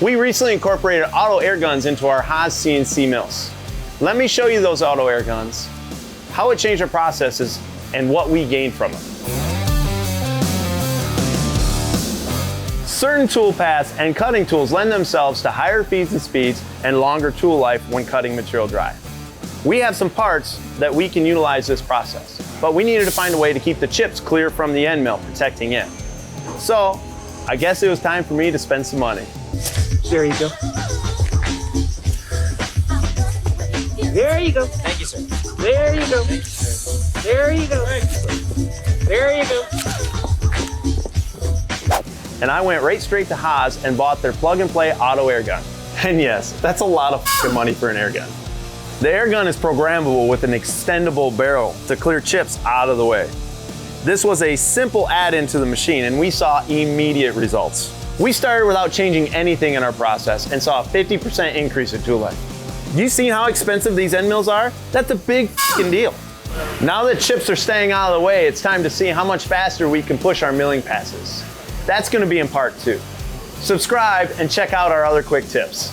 We recently incorporated auto air guns into our HAAS CNC mills. Let me show you those auto air guns, how it changed our processes, and what we gained from them. Certain tool paths and cutting tools lend themselves to higher feeds and speeds and longer tool life when cutting material dry. We have some parts that we can utilize this process, but we needed to find a way to keep the chips clear from the end mill, protecting it. So, I guess it was time for me to spend some money. There you go. There you go. Thank you, sir. There you go. Thank you, sir. There you go. There you go. And I went right straight to HAAS and bought their plug-and-play auto air gun. And yes, that's a lot of fucking money for an air gun. The air gun is programmable with an extendable barrel to clear chips out of the way. This was a simple add-in to the machine, and we saw immediate results. We started without changing anything in our process and saw a 50% increase in tool life. You seen how expensive these end mills are? That's a big fucking deal. Now that chips are staying out of the way, it's time to see how much faster we can push our milling passes. That's gonna be in part 2. Subscribe and check out our other quick tips.